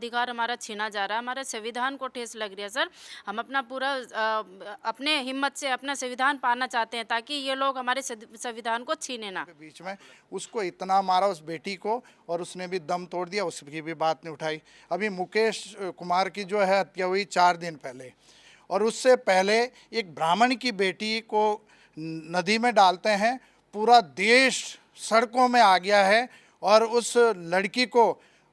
अधिकार हमारा छीना जा रहा है, हमारे संविधान को ठेस लग रही है सर। हम अपना पूरा अपने हिम्मत से अपना संविधान पाना चाहते हैं ताकि ये लोग हमारे संविधान को छीने ना। के बीच में उसको इतना मारा उस बेटी को, और उसने भी दम तोड़ दिया, उसकी भी बात नहीं उठाई। अभी मुकेश कुमार की जो है हत्या हुई 4 दिन पहले, और उससे पहले एक ब्राह्मण की बेटी को नदी में डालते हैं। पूरा देश सड़कों में आ गया है, और उस लड़की को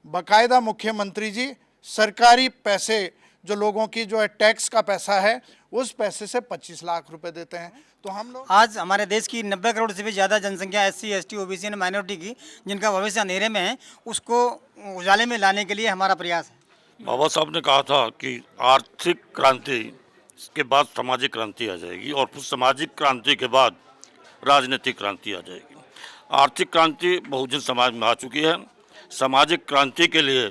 बाकायदा मुख्यमंत्री जी सरकारी पैसे, जो लोगों की जो है टैक्स का पैसा है, उस पैसे से 25 लाख रुपए देते हैं। तो हम लोग आज हमारे देश की 90 करोड़ से भी ज़्यादा जनसंख्या SC, ST, OBC and minority की, जिनका भविष्य अंधेरे में है, उसको उजाले में लाने के लिए हमारा प्रयास है। बाबा साहब ने कहा था कि आर्थिक क्रांति के बाद सामाजिक क्रांति आ जाएगी, और फिर सामाजिक क्रांति के बाद राजनीतिक क्रांति आ जाएगी। आर्थिक क्रांति बहुजन समाज में आ चुकी है। सामाजिक क्रांति के लिए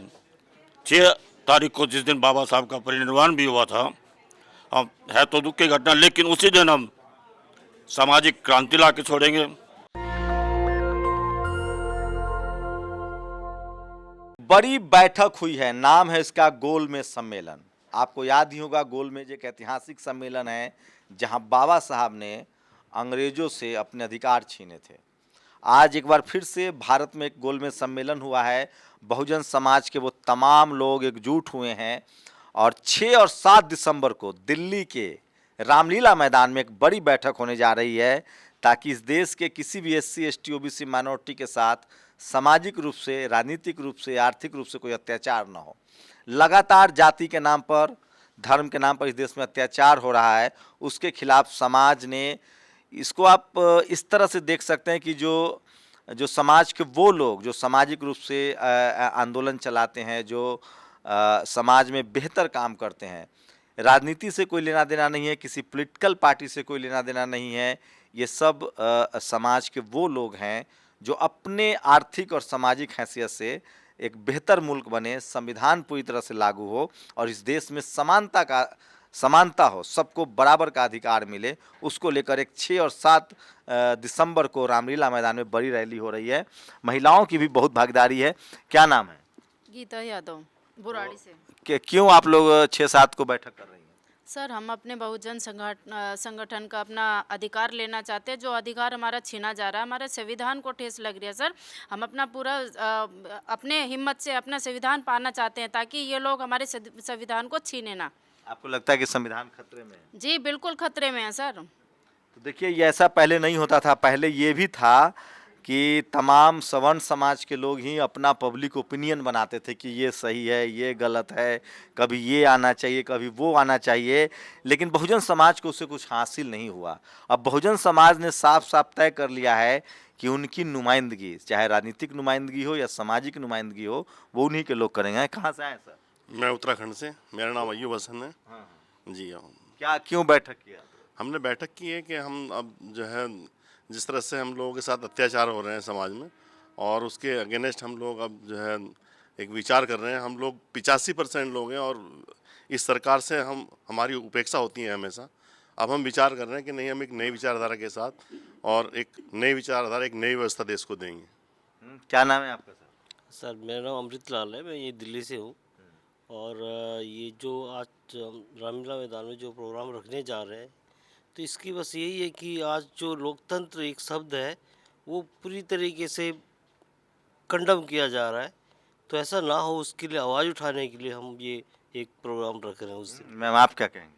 6 तारीख को, जिस दिन बाबा साहब का परिनिर्वाण भी हुआ था, हम है तो दुख की घटना, लेकिन उसी दिन हम सामाजिक क्रांति ला के छोड़ेंगे। बड़ी बैठक हुई है, नाम है इसका गोलमेज सम्मेलन। आपको याद ही होगा, गोलमेज एक ऐतिहासिक सम्मेलन है जहां बाबा साहब ने अंग्रेजों से अपने अधिकार छीने थे। आज एक बार फिर से भारत में एक गोलमेज सम्मेलन हुआ है। बहुजन समाज के वो तमाम लोग एकजुट हुए हैं, और 6 और 7 दिसंबर को दिल्ली के रामलीला मैदान में एक बड़ी बैठक होने जा रही है, ताकि इस देश के किसी भी एससी, एसटी, ओबीसी माइनॉरिटी के साथ सामाजिक रूप से, राजनीतिक रूप से, आर्थिक रूप से कोई अत्याचार न हो। लगातार जाति के नाम पर, धर्म के नाम पर इस देश में अत्याचार हो रहा है, उसके खिलाफ समाज ने, इसको आप इस तरह से देख सकते हैं कि जो समाज के वो लोग जो सामाजिक रूप से आंदोलन चलाते हैं, जो समाज में बेहतर काम करते हैं, राजनीति से कोई लेना देना नहीं है, किसी पॉलिटिकल पार्टी से कोई लेना देना नहीं है, ये सब समाज के वो लोग हैं जो अपने आर्थिक और सामाजिक हैसियत से एक बेहतर मुल्क बने, संविधान पूरी तरह से लागू हो और इस देश में समानता हो, सबको बराबर का अधिकार मिले, उसको लेकर एक 6 और 7 दिसंबर को रामलीला मैदान में बड़ी रैली हो रही है। महिलाओं की भी बहुत भागीदारी है। क्या नाम है? गीता यादव, बुराड़ी से। क्यों आप लोग 6-7 को बैठक कर रही हैं? सर, हम अपने बहुजन संगठन का अपना अधिकार लेना चाहते हैं। जो अधिकार हमारा छीना जा रहा है, हमारे संविधान को ठेस लग रही है सर। हम अपना पूरा अपने हिम्मत से अपना संविधान पाना चाहते हैं ताकि ये लोग हमारे संविधान को छीने ना। आपको लगता है कि संविधान खतरे में है? जी बिल्कुल खतरे में है सर। तो देखिए, ये ऐसा पहले नहीं होता था। पहले ये भी था कि तमाम सवर्ण समाज के लोग ही अपना पब्लिक ओपिनियन बनाते थे कि ये सही है, ये गलत है, कभी ये आना चाहिए, कभी वो आना चाहिए, लेकिन बहुजन समाज को उससे कुछ हासिल नहीं हुआ। अब बहुजन समाज ने साफ साफ तय कर लिया है कि उनकी नुमाइंदगी, चाहे राजनीतिक नुमाइंदगी हो या सामाजिक नुमाइंदगी हो, वो उन्हीं के लोग करेंगे। कहाँ से आए सर? मैं उत्तराखंड से, मेरा नाम अय्यूब हसन है। जी हाँ। क्या, क्यों बैठक किया? हमने बैठक की है कि हम अब जो है, जिस तरह से हम लोगों के साथ अत्याचार हो रहे हैं समाज में, और उसके अगेंस्ट हम लोग अब जो है एक विचार कर रहे हैं। हम लोग 85% लोग हैं, और इस सरकार से हमारी उपेक्षा होती है हमेशा। अब हम विचार कर रहे हैं कि नहीं, हम एक नई विचारधारा के साथ और एक नई विचारधारा, एक नई व्यवस्था देश को देंगे। क्या नाम है आपका सर? सर, मेरा नाम अमृत लाल है, मैं ये दिल्ली से हूँ। और ये जो आज रामलीला मैदान में जो प्रोग्राम रखने जा रहे हैं, तो इसकी बस यही है कि आज जो लोकतंत्र एक शब्द है वो पूरी तरीके से कंडम किया जा रहा है। तो ऐसा ना हो, उसके लिए आवाज़ उठाने के लिए हम ये एक प्रोग्राम रख रहे हैं उस दिन। मैम, आप क्या कहेंगे?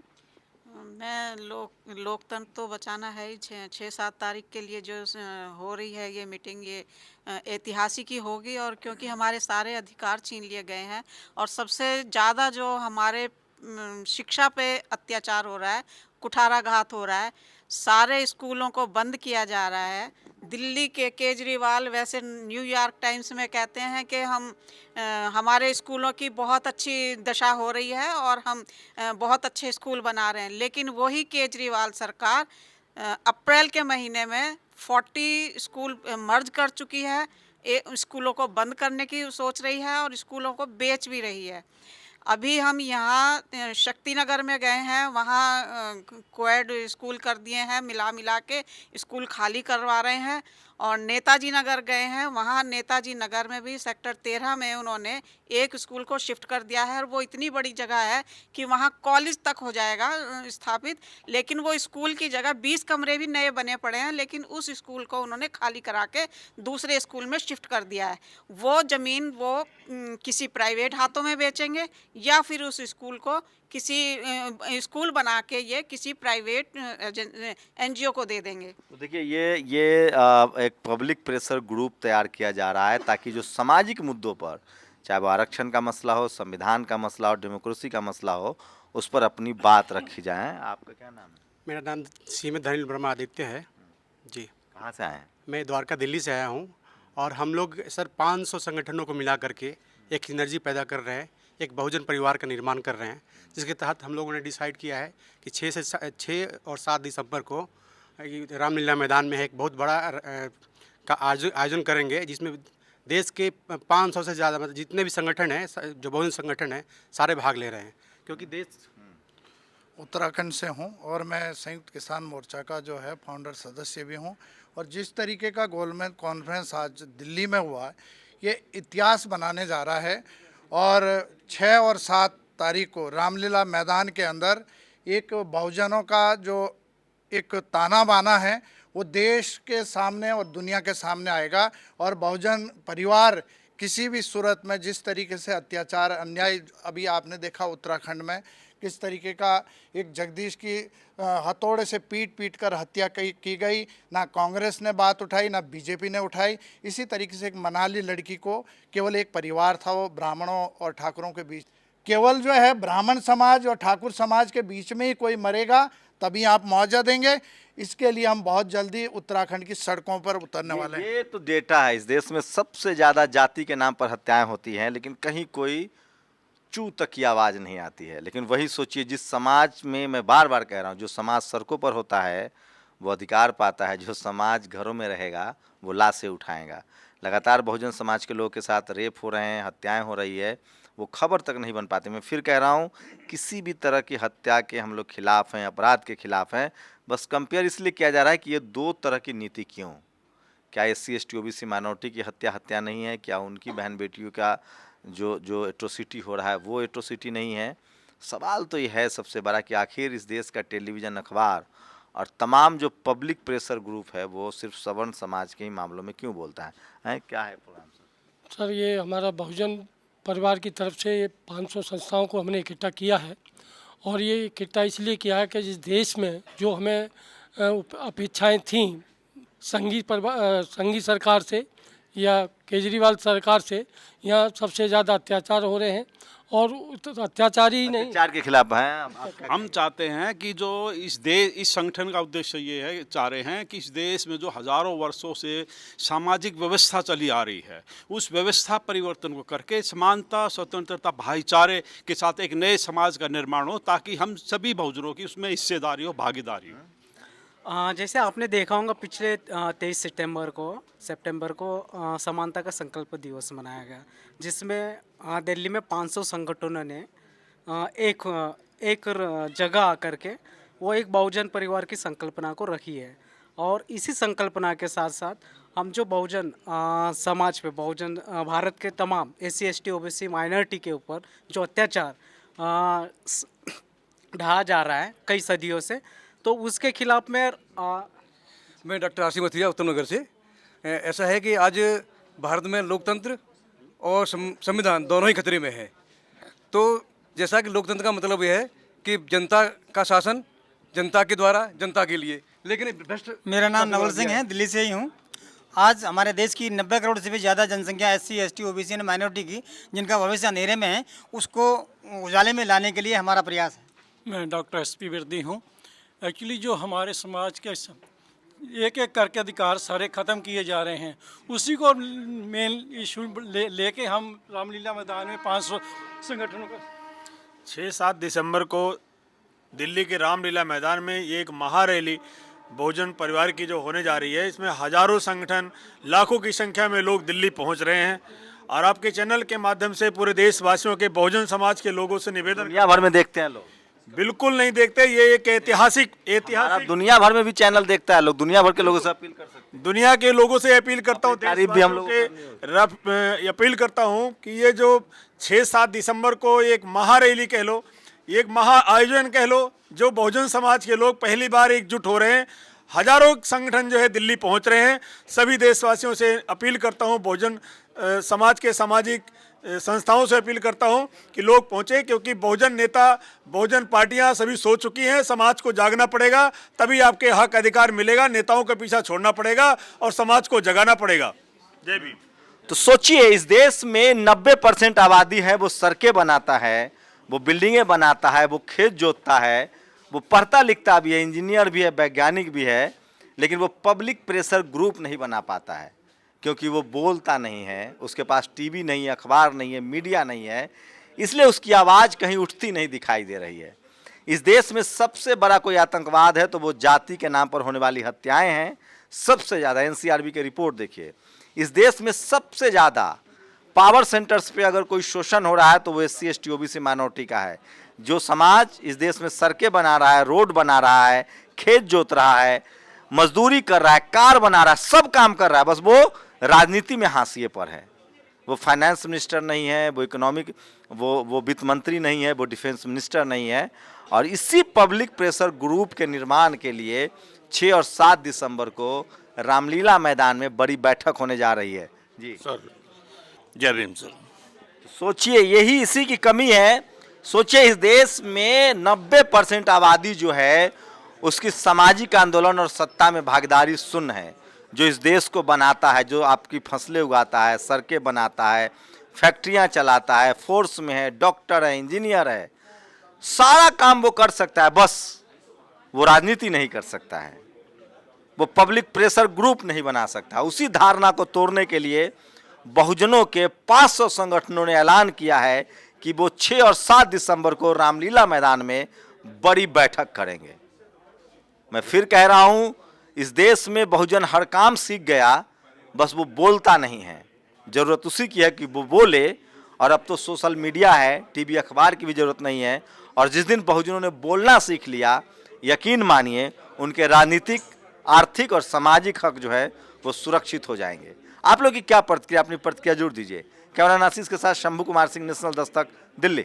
मैं लोकतंत्र तो बचाना है ही। 6-7 तारीख के लिए जो हो रही है ये मीटिंग, ये ऐतिहासिक ही होगी। और क्योंकि हमारे सारे अधिकार छीन लिए गए हैं, और सबसे ज़्यादा जो हमारे शिक्षा पे अत्याचार हो रहा है, कुठाराघात हो रहा है, सारे स्कूलों को बंद किया जा रहा है। दिल्ली के केजरीवाल वैसे न्यूयॉर्क टाइम्स में कहते हैं कि हमारे स्कूलों की बहुत अच्छी दशा हो रही है और हम बहुत अच्छे स्कूल बना रहे हैं, लेकिन वही केजरीवाल सरकार अप्रैल के महीने में 40 स्कूल मर्ज कर चुकी है, स्कूलों को बंद करने की सोच रही है और स्कूलों को बेच भी रही है। अभी हम यहाँ शक्तिनगर में गए हैं, वहाँ कोएड स्कूल कर दिए हैं, मिला के स्कूल खाली करवा रहे हैं। और नेताजी नगर गए हैं, वहाँ नेताजी नगर में भी सेक्टर 13 में उन्होंने एक स्कूल को शिफ्ट कर दिया है और वो इतनी बड़ी जगह है कि वहाँ कॉलेज तक हो जाएगा स्थापित। लेकिन वो स्कूल की जगह 20 कमरे भी नए बने पड़े हैं, लेकिन उस स्कूल को उन्होंने खाली करा के दूसरे स्कूल में शिफ्ट कर दिया है। वो ज़मीन वो किसी प्राइवेट हाथों में बेचेंगे या फिर उस स्कूल को किसी स्कूल बना के ये किसी प्राइवेट NGO को दे देंगे। तो देखिए ये एक पब्लिक प्रेशर ग्रुप तैयार किया जा रहा है ताकि जो सामाजिक मुद्दों पर, चाहे वो आरक्षण का मसला हो, संविधान का मसला हो, डेमोक्रेसी का मसला हो, उस पर अपनी बात रखी जाए। आपका क्या नाम है? मेरा नाम श्रीमद धनिल ब्रह्मा आदित्य है जी। कहाँ से आए हैं? मैं द्वारका दिल्ली से आया हूँ और हम लोग सर 500 संगठनों को मिला करके एक सिनर्जी पैदा कर रहे हैं, एक बहुजन परिवार का निर्माण कर रहे हैं, जिसके तहत हम लोगों ने डिसाइड किया है कि 6 और 7 दिसंबर को रामलीला मैदान में एक बहुत बड़ा का आयोजन करेंगे, जिसमें देश के 500 से ज़्यादा मतलब जितने भी संगठन हैं, जो बहुजन संगठन हैं, सारे भाग ले रहे हैं। क्योंकि देश उत्तराखंड से हूं और मैं संयुक्त किसान मोर्चा का जो है फाउंडर सदस्य भी हूं। और जिस तरीके का गोलमेज कॉन्फ्रेंस आज दिल्ली में हुआ है, ये इतिहास बनाने जा रहा है। और 6 और 7 तारीख को रामलीला मैदान के अंदर एक बहुजनों का जो एक ताना बाना है वो देश के सामने और दुनिया के सामने आएगा। और बहुजन परिवार किसी भी सूरत में जिस तरीके से अत्याचार अन्याय अभी आपने देखा उत्तराखंड में किस तरीके का एक जगदीश की हथौड़े से पीट कर हत्या की गई, ना कांग्रेस ने बात उठाई ना बीजेपी ने उठाई। इसी तरीके से एक मनाली लड़की को केवल एक परिवार था, वो ब्राह्मणों और ठाकुरों के बीच, केवल जो है ब्राह्मण समाज और ठाकुर समाज के बीच में ही कोई मरेगा तभी आप मुआवजा देंगे। इसके लिए हम बहुत जल्दी उत्तराखंड की सड़कों पर उतरने वाले हैं। ये तो डेटा है, इस देश में सबसे ज़्यादा जाति के नाम पर हत्याएं होती हैं, लेकिन कहीं कोई चू तक की आवाज़ नहीं आती है। लेकिन वही सोचिए, जिस समाज में, मैं बार बार कह रहा हूँ, जो समाज सड़कों पर होता है वो अधिकार पाता है, जो समाज घरों में रहेगा वो लाशें उठाएगा। लगातार बहुजन समाज के लोगों के साथ रेप हो रहे हैं, हत्याएं हो रही है, वो खबर तक नहीं बन पाती। मैं फिर कह रहा हूँ, किसी भी तरह की हत्या के हम लोग खिलाफ हैं, अपराध के खिलाफ हैं। बस कंपेयर इसलिए किया जा रहा है कि ये 2 तरह की नीति क्यों? क्या SC ST OBC माइनॉरिटी की हत्या नहीं है? क्या उनकी बहन बेटियों का जो एट्रोसिटी हो रहा है वो एट्रोसिटी नहीं है? सवाल तो ये है सबसे बड़ा कि आखिर इस देश का टेलीविज़न, अखबार और तमाम जो पब्लिक प्रेशर ग्रुप है वो सिर्फ सवर्ण समाज के ही मामलों में क्यों बोलता है? क्या है प्रोग्राम सर? ये हमारा बहुजन परिवार की तरफ से ये 500 संस्थाओं को हमने इकट्ठा किया है। और ये इकट्ठा इसलिए किया है कि जिस देश में जो हमें अपेक्षाएं थीं संघी सरकार से या केजरीवाल सरकार से, यहाँ सबसे ज़्यादा अत्याचार हो रहे हैं। और अत्याचार ही नहीं, अत्याचार के खिलाफ हैं। हम चाहते हैं कि जो इस संगठन का उद्देश्य ये है, चाह रहे हैं कि इस देश में जो हज़ारों वर्षों से सामाजिक व्यवस्था चली आ रही है, उस व्यवस्था परिवर्तन को करके समानता, स्वतंत्रता, भाईचारे के साथ एक नए समाज का निर्माण हो, ताकि हम सभी बहुजनों की उसमें हिस्सेदारी हो, भागीदारी हो। जैसे आपने देखा होगा पिछले 23 सितंबर को समानता का संकल्प दिवस मनाया गया, जिसमें दिल्ली में 500 संगठनों ने एक जगह आकर के वो एक बहुजन परिवार की संकल्पना को रखी है। और इसी संकल्पना के साथ साथ हम जो बहुजन समाज पे, बहुजन भारत के तमाम SC ST OBC माइनॉरिटी के ऊपर जो अत्याचार ढाया जा रहा है कई सदियों से, तो उसके खिलाफ मैं डॉक्टर आसिम अथिया उत्तम नगर से। ऐसा है कि आज भारत में लोकतंत्र और संविधान दोनों ही खतरे में है। तो जैसा कि लोकतंत्र का मतलब यह है कि जनता का शासन जनता के द्वारा जनता के लिए, लेकिन भ्रष्ट। मेरा नाम नवल सिंह है, दिल्ली से ही हूँ। आज हमारे देश की 90 करोड़ से भी ज़्यादा जनसंख्या SC ST OBC और माइनॉरिटी की, जिनका भविष्य अंधेरे में है, उसको उजाले में लाने के लिए हमारा प्रयास है। मैं डॉक्टर SP विरदी हूँ। एक्चुअली जो हमारे समाज के एक करके अधिकार सारे ख़त्म किए जा रहे हैं, उसी को मेन इशू लेके हम रामलीला मैदान में 500 संगठनों का 6-7 दिसंबर को दिल्ली के रामलीला मैदान में ये एक महारैली बहुजन परिवार की जो होने जा रही है, इसमें हजारों संगठन, लाखों की संख्या में लोग दिल्ली पहुंच रहे हैं। और आपके चैनल के माध्यम से पूरे देशवासियों के, बहुजन समाज के लोगों से निवेदन, दुनिया भर में देखते हैं लोग, बिल्कुल नहीं देखते। ये एक ऐतिहासिक दुनिया भर में भी चैनल देखता है, लोग दुनिया भर के लोगों से अपील कर सकते हैं। दुनिया के लोगों से अपील करता हूँ, तारीफ भी हम लोग अपील करता हूँ कि ये जो 6-7 दिसंबर को एक महारैली कह लो, एक महा आयोजन कह लो, जो बहुजन समाज के लोग पहली बार एकजुट हो रहे हैं, हजारों संगठन जो है दिल्ली पहुंच रहे हैं। सभी देशवासियों से अपील करता हूं, बहुजन समाज के सामाजिक संस्थाओं से अपील करता हूं कि लोग पहुंचे, क्योंकि बहुजन नेता, बहुजन पार्टियां सभी सो चुकी हैं। समाज को जागना पड़ेगा, तभी आपके हक अधिकार मिलेगा। नेताओं का पीछा छोड़ना पड़ेगा और समाज को जगाना पड़ेगा। जय भीम। तो सोचिए, इस देश में 90% आबादी है वो सड़कें बनाता है, वो बिल्डिंगें बनाता है, वो खेत जोतता है, वो पढ़ता लिखता भी है, इंजीनियर भी है, वैज्ञानिक भी है, लेकिन वो पब्लिक प्रेशर ग्रुप नहीं बना पाता है, क्योंकि वो बोलता नहीं है, उसके पास टीवी नहीं है, अखबार नहीं है, मीडिया नहीं है, इसलिए उसकी आवाज़ कहीं उठती नहीं दिखाई दे रही है। इस देश में सबसे बड़ा कोई आतंकवाद है तो वो जाति के नाम पर होने वाली हत्याएं हैं। सबसे ज़्यादा एनसीआरबी की रिपोर्ट देखिए, इस देश में सबसे ज़्यादा पावर सेंटर्स पे अगर कोई शोषण हो रहा है तो वो SC ST OBC माइनॉरिटी का है। जो समाज इस देश में सड़कें बना रहा है, रोड बना रहा है, खेत जोत रहा है, मजदूरी कर रहा है, कार बना रहा है, सब काम कर रहा है, बस वो राजनीति में हाशिए पर है। वो फाइनेंस मिनिस्टर नहीं है, वो इकोनॉमिक वो वित्त मंत्री नहीं है, वो डिफेंस मिनिस्टर नहीं है। और इसी पब्लिक प्रेशर ग्रुप के निर्माण के लिए 6 और 7 दिसंबर को रामलीला मैदान में बड़ी बैठक होने जा रही है। जी सर, जय भीम सर। सोचिए, यही इसी की कमी है। सोचिए, इस देश में 90% आबादी जो है उसकी सामाजिक आंदोलन और सत्ता में भागीदारी शून्य है। जो इस देश को बनाता है, जो आपकी फसलें उगाता है, सड़कें बनाता है, फैक्ट्रियां चलाता है, फोर्स में है, डॉक्टर है, इंजीनियर है, सारा काम वो कर सकता है, बस वो राजनीति नहीं कर सकता है, वो पब्लिक प्रेशर ग्रुप नहीं बना सकता। उसी धारणा को तोड़ने के लिए बहुजनों के 500 संगठनों ने ऐलान किया है कि वो 6 और 7 दिसंबर को रामलीला मैदान में बड़ी बैठक करेंगे। मैं फिर कह रहा हूं, इस देश में बहुजन हर काम सीख गया, बस वो बोलता नहीं है। जरूरत उसी की है कि वो बोले। और अब तो सोशल मीडिया है, टीवी अखबार की भी जरूरत नहीं है। और जिस दिन बहुजनों ने बोलना सीख लिया, यकीन मानिए उनके राजनीतिक, आर्थिक और सामाजिक हक जो है वो सुरक्षित हो जाएंगे। आप लोग की क्या प्रतिक्रिया, अपनी प्रतिक्रिया जरूर दीजिए। कैमरा आशीष के साथ शंभू कुमार सिंह, नेशनल दस्तक, दिल्ली।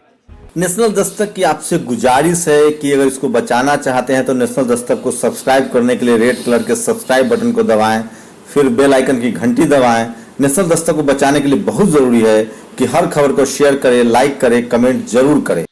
नेशनल दस्तक की आपसे गुजारिश है कि अगर इसको बचाना चाहते हैं तो नेशनल दस्तक को सब्सक्राइब करने के लिए रेड कलर के सब्सक्राइब बटन को दबाएं, फिर बेल आइकन की घंटी दबाएं। नेशनल दस्तक को बचाने के लिए बहुत जरूरी है कि हर खबर को शेयर करें, लाइक करें, कमेंट जरूर करें।